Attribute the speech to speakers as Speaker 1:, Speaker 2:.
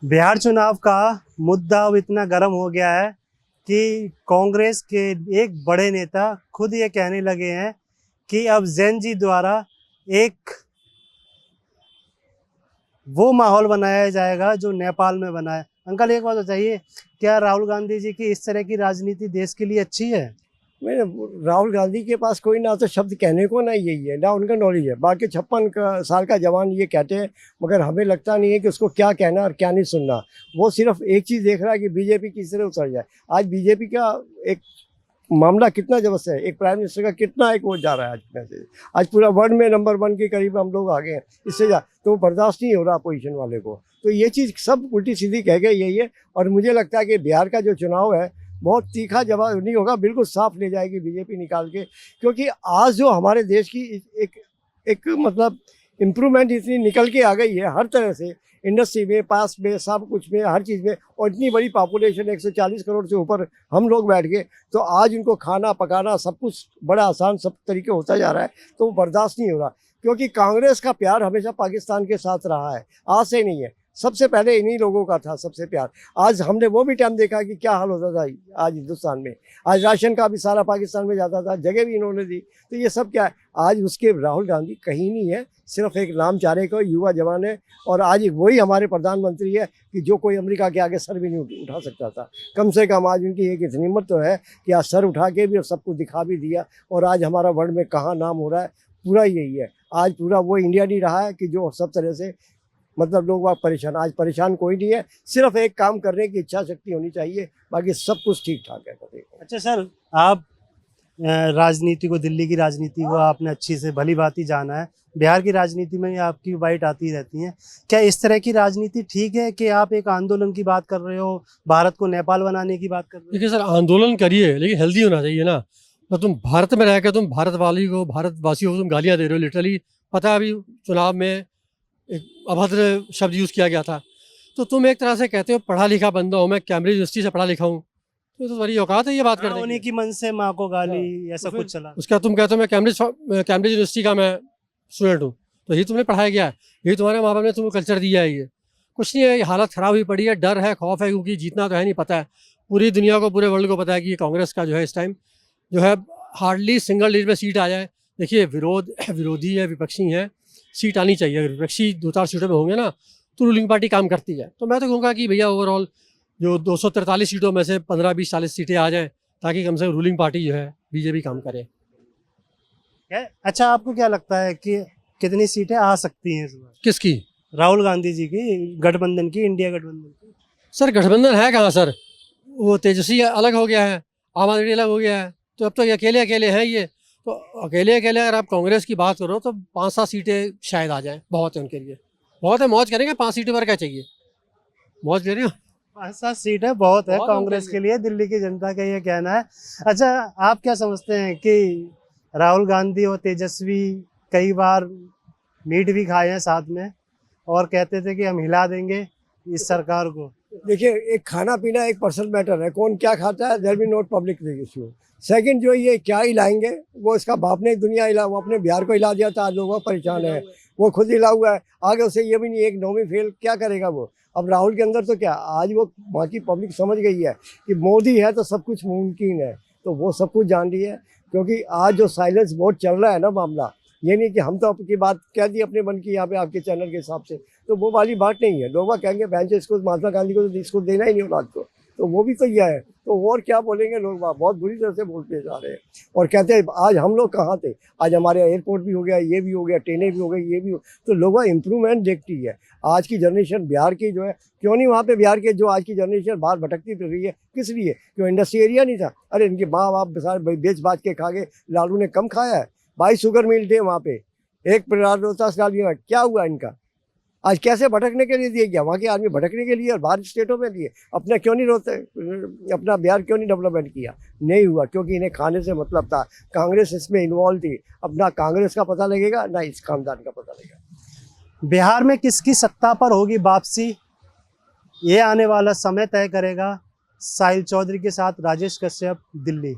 Speaker 1: बिहार चुनाव का मुद्दा अब इतना गर्म हो गया है कि कांग्रेस के एक बड़े नेता खुद ये कहने लगे हैं कि अब जैन जी द्वारा एक वो माहौल बनाया जाएगा जो नेपाल में बना है। अंकल एक बात बताइए, क्या राहुल गांधी जी की इस तरह की राजनीति देश के लिए अच्छी है?
Speaker 2: मैंने राहुल गांधी के पास कोई ना तो शब्द कहने को ना यही है ना उनका नॉलेज है। बाकी 56 साल का जवान ये कहते हैं, मगर हमें लगता नहीं है कि उसको क्या कहना और क्या नहीं सुनना। वो सिर्फ एक चीज़ देख रहा है कि बीजेपी किस तरह उतर जाए। आज बीजेपी का एक मामला कितना जबरदस्त है, एक प्राइम मिनिस्टर का कितना एक वो जा रहा है। आज मैसेज आज पूरा वर्ल्ड में नंबर 1 के करीब हम लोग आ गए हैं। इससे तो बर्दाश्त नहीं हो रहा अपोजिशन वाले को। तो ये चीज़ सब उल्टी सीधी कह गए यही है। और मुझे लगता है कि बिहार का जो चुनाव है बहुत तीखा जवाब नहीं होगा, बिल्कुल साफ ले जाएगी बीजेपी निकाल के। क्योंकि आज जो हमारे देश की एक मतलब इम्प्रूवमेंट इतनी निकल के आ गई है हर तरह से, इंडस्ट्री में, पास में, सब कुछ में, हर चीज़ में। और इतनी बड़ी पॉपुलेशन 140 करोड़ से ऊपर हम लोग बैठ गए, तो आज उनको खाना पकाना सब कुछ बड़ा आसान सब तरीके होता जा रहा है। तो वो बर्दाश्त नहीं हो रहा, क्योंकि कांग्रेस का प्यार हमेशा पाकिस्तान के साथ रहा है, आज से नहीं है। सबसे पहले इन्हीं लोगों का था सबसे प्यार। आज हमने वो भी टाइम देखा कि क्या हाल होता था आज हिंदुस्तान में। आज राशन का भी सारा पाकिस्तान में जाता था, जगह भी इन्होंने दी। तो ये सब क्या है, आज उसके राहुल गांधी कहीं नहीं है, सिर्फ एक नामचारे को युवा जवान है। और आज वही हमारे प्रधानमंत्री है कि जो कोई अमेरिका के आगे सर भी नहीं उठा सकता था। कम से कम आज उनकी एक इतनी हिम्मत तो है कि आज सर उठा के भी और सबको दिखा भी दिया। और आज हमारा वर्ल्ड में कहाँ नाम हो रहा है, पूरा यही है। आज पूरा वो इंडिया नहीं रहा है कि जो सब तरह से मतलब लोग वहाँ परेशान। आज परेशान कोई नहीं है, सिर्फ एक काम करने की इच्छा शक्ति होनी चाहिए, बाकी सब कुछ ठीक ठाक है।
Speaker 1: अच्छा सर, आप राजनीति को, दिल्ली की राजनीति को आपने अच्छी से भली भांति जाना है। बिहार की राजनीति में आपकी बाइट आती रहती है। क्या इस तरह की राजनीति ठीक है कि आप एक आंदोलन की बात कर रहे हो, भारत को नेपाल बनाने की बात कर रहे हो?
Speaker 3: देखिए सर, आंदोलन करिए लेकिन हेल्दी होना चाहिए ना। तो तुम भारत में रहकर तुम भारतवासियों को तुम गालियाँ दे रहे हो लिटरली। पता है अभी चुनाव में एक अभद्र शब्द यूज़ किया गया था। तो तुम एक तरह से कहते हो पढ़ा लिखा बंदा हूँ मैं, कैम्ब्रिज यूनिवर्सिटी से पढ़ा लिखा हूँ, तो तुम्हारी औकात है ये बात करने की।
Speaker 1: उन्हीं की मन से माँ को गाली, ऐसा
Speaker 3: तो
Speaker 1: कुछ चला।
Speaker 3: उसका तुम कहते हो मैं कैम्ब्रिज यूनिवर्सिटी का मैं स्टूडेंट हूँ, तो यही तुमने पढ़ाया गया है, यही तुम्हारे माँ बाप ने तुम्हें कल्चर दिया है। ये कुछ नहीं है, ये हालत ख़राब हुई पड़ी है, डर है, खौफ है, क्योंकि जीतना तो है नहीं। पता है पूरी दुनिया को, पूरे वर्ल्ड को पता है कि ये कांग्रेस का जो है इस टाइम जो है हार्डली सिंगल डिजिट में सीट आ जाए। देखिए विरोधी है, विपक्षी है, सीट आनी चाहिए। अगर विपक्षी 2-4 सीटों में होंगे ना तो रूलिंग पार्टी काम करती है। तो मैं तो कहूँगा कि भैया ओवरऑल जो 243 सीटों में से 15, 20, 40 सीटें आ जाएं, ताकि कम से कम रूलिंग पार्टी जो है बीजेपी काम करे।
Speaker 1: अच्छा, आपको क्या लगता है कि कितनी सीटें आ सकती हैं इस बार?
Speaker 3: किसकी?
Speaker 1: राहुल गांधी जी की, गठबंधन की, इंडिया गठबंधन की।
Speaker 3: सर गठबंधन है कहाँ सर, वो तेजस्वी अलग हो गया है, आम आदमी अलग हो गया है, तो अब तो ये अकेले अकेले हैं। ये तो अकेले अगर आप कांग्रेस की बात करो तो 5-7 सीटें शायद आ जाएं, बहुत है उनके लिए, बहुत है। मौज करेंगे, 5 सीटों पर क्या चाहिए, मौज ले रहे हो।
Speaker 1: 5-7 सीटें बहुत है
Speaker 3: बहुत
Speaker 1: कांग्रेस के लिए, दिल्ली की जनता का ये कहना है। अच्छा, आप क्या समझते हैं कि राहुल गांधी और तेजस्वी कई बार मीट भी खाए हैं साथ में और कहते थे कि हम हिला देंगे इस सरकार को?
Speaker 2: देखिए, एक खाना पीना एक पर्सनल मैटर है, कौन क्या खाता है, there be not public issue. Second जो ये क्या हिलाएंगे, वो इसका बाप ने दुनिया हिला, वो अपने बिहार को हिला दिया था, आज लोग परेशान है, वो खुद हिला हुआ है। आगे उसे ये भी नहीं, एक 9वीं फेल क्या करेगा वो। अब राहुल के अंदर तो क्या, आज वो बाकी पब्लिक समझ गई है कि मोदी है तो सब कुछ मुमकिन है, तो वो सब कुछ जान रही है। क्योंकि आज जो साइलेंस वोट चल रहा है ना मामला, ये नहीं कि हम तो आपकी बात कह दी अपने मन की यहाँ पे आपके चैनल के हिसाब से, तो वो वाली बात नहीं है। लोग कहेंगे बहन से इसको महात्मा गांधी को तो इसको देना ही नहीं औलाद को, तो वो भी तो यह है। तो और क्या बोलेंगे लोग, बहुत बुरी तरह से बोलते जा रहे हैं। और कहते हैं आज हम लोग कहाँ थे, आज हमारे एयरपोर्ट भी हो गया, ये भी हो गया, ट्रेनें भी हो गई, ये भी हो। तो लोग इम्प्रूवमेंट देखती है। आज की जनरेशन बिहार की जो है, क्यों नहीं वहाँ पे बिहार के जो आज की जनरेशन बाहर भटकती फिर रही है, किस लिए? क्यों इंडस्ट्री एरिया नहीं था? अरे इनके माँ बाप सारे बेच बाज के खा गए, लालू ने कम खाया है। 22 शुगर मिल थे वहाँ पे, एक रोहतास डाली में, क्या हुआ इनका? आज कैसे भटकने के लिए दिया गया, वहाँ के आदमी भटकने के लिए और बाहर स्टेटों में दिए। अपना क्यों नहीं रोते, अपना बिहार क्यों नहीं डेवलपमेंट किया? नहीं हुआ, क्योंकि इन्हें खाने से मतलब था। कांग्रेस इसमें इन्वॉल्व थी, अपना कांग्रेस का पता लगेगा ना इस खानदान का पता लगेगा।
Speaker 1: बिहार में किसकी सत्ता पर होगी वापसी, ये आने वाला समय तय करेगा। साहिल चौधरी के साथ राजेश कश्यप, दिल्ली।